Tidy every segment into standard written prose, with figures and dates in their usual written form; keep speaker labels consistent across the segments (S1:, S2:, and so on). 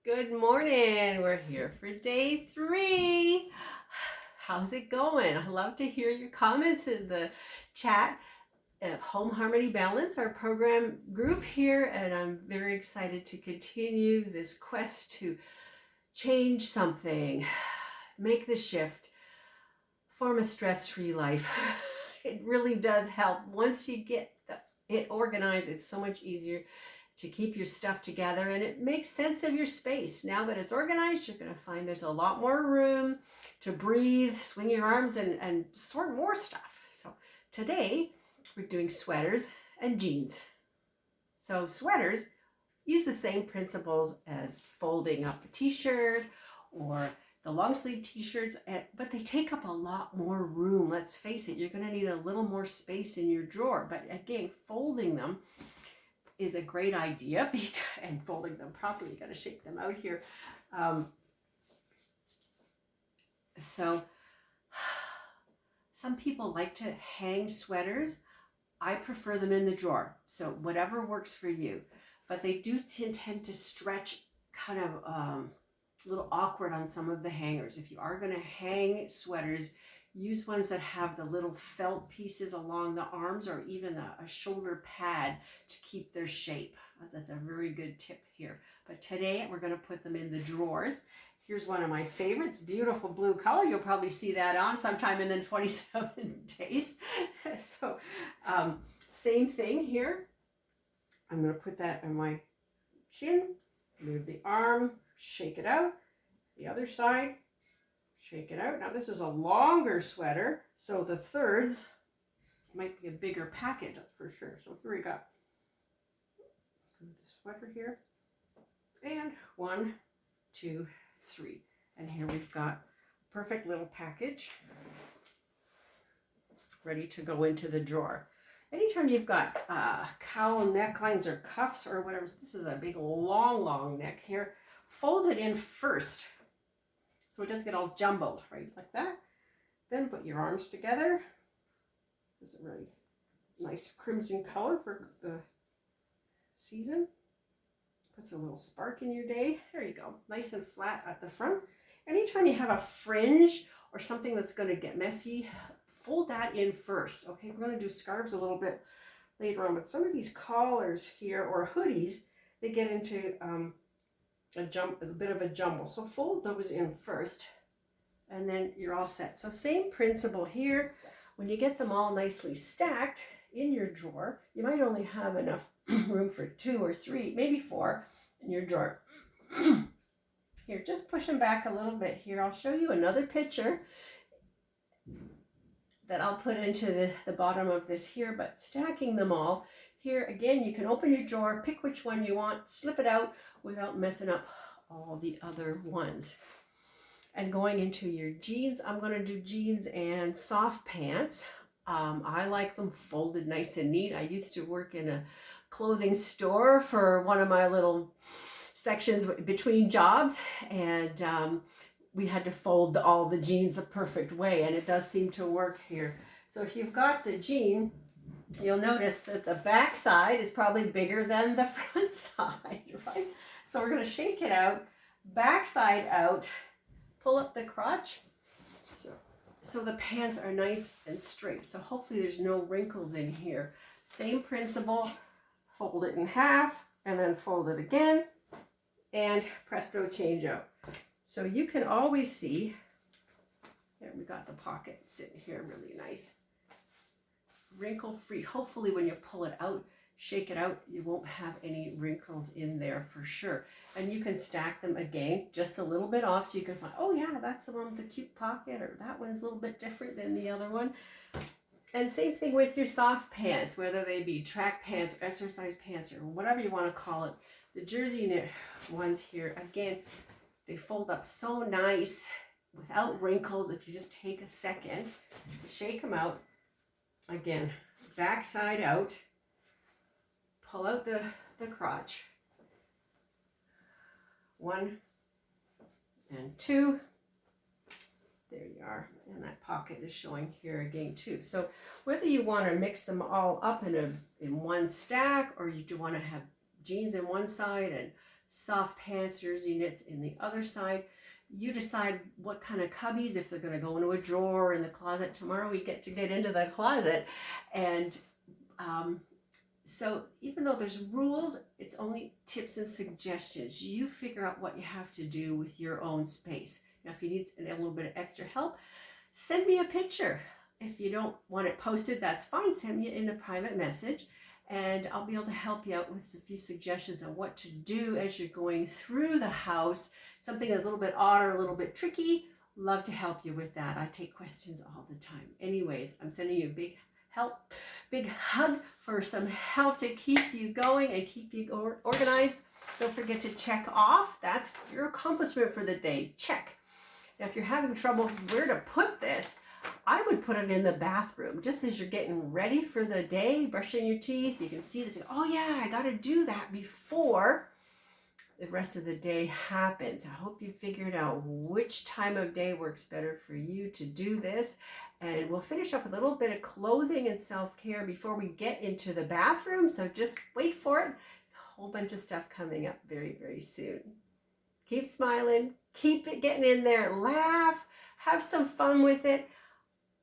S1: Good morning. We're here for day 3. How's it going? I love to hear your comments in the chat of Home Harmony Balance, our program group here, and I'm very excited to continue this quest to change something, make the shift, form a stress-free life. It really does help. Once you get it organized, it's so much easier to keep your stuff together, and it makes sense of your space. Now that it's organized, you're going to find there's a lot more room to breathe, swing your arms, and sort more stuff. So today we're doing sweaters and jeans. So sweaters use the same principles as folding up a t-shirt or the long sleeve t-shirts, but they take up a lot more room. Let's face it, you're going to need a little more space in your drawer. But again, folding them is a great idea, and folding them properly, you got to shake them out here. So some people like to hang sweaters. I prefer them in the drawer, so whatever works for you. But they do tend to stretch kind of a little awkward on some of the hangers. If you are going to hang sweaters, use ones that have the little felt pieces along the arms, or even a shoulder pad to keep their shape. That's a very good tip here. But today we're going to put them in the drawers. Here's one of my favorites, beautiful blue color. You'll probably see that on sometime in the 27 days. So same thing here. I'm going to put that on my chin, move the arm, shake it out. The other side, shake it out. Now this is a longer sweater, so the thirds might be a bigger packet for sure. So here we got the sweater here, and 1, 2, 3, and here we've got a perfect little package ready to go into the drawer. Anytime you've got cowl necklines or cuffs or whatever, this is a big long neck here, fold it in first so it doesn't get all jumbled, right, like that. Then put your arms together. This is a really nice crimson color for the season. Puts a little spark in your day. There you go, nice and flat at the front. Anytime you have a fringe or something that's going to get messy, fold that in first. Okay, we're going to do scarves a little bit later on, but some of these collars here or hoodies, they get into a bit of a jumble. So fold those in first, and then you're all set. So same principle here. When you get them all nicely stacked in your drawer, you might only have enough room for 2 or 3, maybe 4 in your drawer. Here, just push them back a little bit here. I'll show you another picture that I'll put into the bottom of this here, but stacking them all here, again, you can open your drawer, pick which one you want, slip it out without messing up all the other ones. And going into your jeans, I'm going to do jeans and soft pants. I like them folded nice and neat. I used to work in a clothing store for one of my little sections between jobs, and we had to fold all the jeans a perfect way, and it does seem to work here. So if you've got the jean, you'll notice that the back side is probably bigger than the front side, right? So we're going to shake it out, back side out, pull up the crotch, so the pants are nice and straight. So hopefully there's no wrinkles in here. Same principle, fold it in half, and then fold it again, and presto, change out. So you can always see, there we got the pocket sitting here really nice. Wrinkle free. Hopefully when you pull it out, shake it out, you won't have any wrinkles in there for sure. And you can stack them again just a little bit off so you can find, oh yeah, that's the one with the cute pocket, or that one's a little bit different than the other one. And same thing with your soft pants, whether they be track pants or exercise pants or whatever you want to call it. The jersey knit ones here, again, they fold up so nice without wrinkles if you just take a second to shake them out. Again, back side out, pull out the crotch. 1 and 2. There you are. And that pocket is showing here again too. So whether you want to mix them all up in one stack, or you do want to have jeans in one side and soft pants, jersey knits in the other side. You decide what kind of cubbies, if they're going to go into a drawer in the closet. Tomorrow we get into the closet. And so even though there's rules, it's only tips and suggestions. You figure out what you have to do with your own space. Now, if you need a little bit of extra help, send me a picture. If you don't want it posted, that's fine. Send me in a private message, and I'll be able to help you out with a few suggestions on what to do as you're going through the house. Something that's a little bit odd or a little bit tricky, love to help you with that. I take questions all the time. Anyways, I'm sending you a big hug for some help to keep you going and keep you organized. Don't forget to check off. That's your accomplishment for the day. Check. Now, if you're having trouble where to put this, I would put it in the bathroom just as you're getting ready for the day, brushing your teeth. You can see this. Oh yeah, I got to do that before the rest of the day happens. I hope you figured out which time of day works better for you to do this. And we'll finish up with a little bit of clothing and self-care before we get into the bathroom. So just wait for it. There's a whole bunch of stuff coming up very, very soon. Keep smiling. Keep it getting in there. Laugh. Have some fun with it.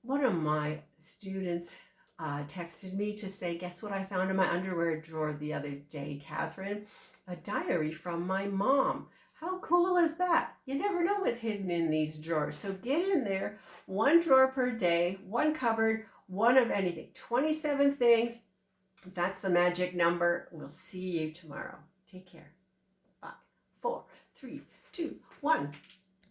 S1: One of my students texted me to say, guess what I found in my underwear drawer the other day, Kathryn? A diary from my mom. How cool is that? You never know what's hidden in these drawers. So get in there, one drawer per day, one cupboard, one of anything. 27 things. That's the magic number. We'll see you tomorrow. Take care. 5, 4, 3, 2, 1.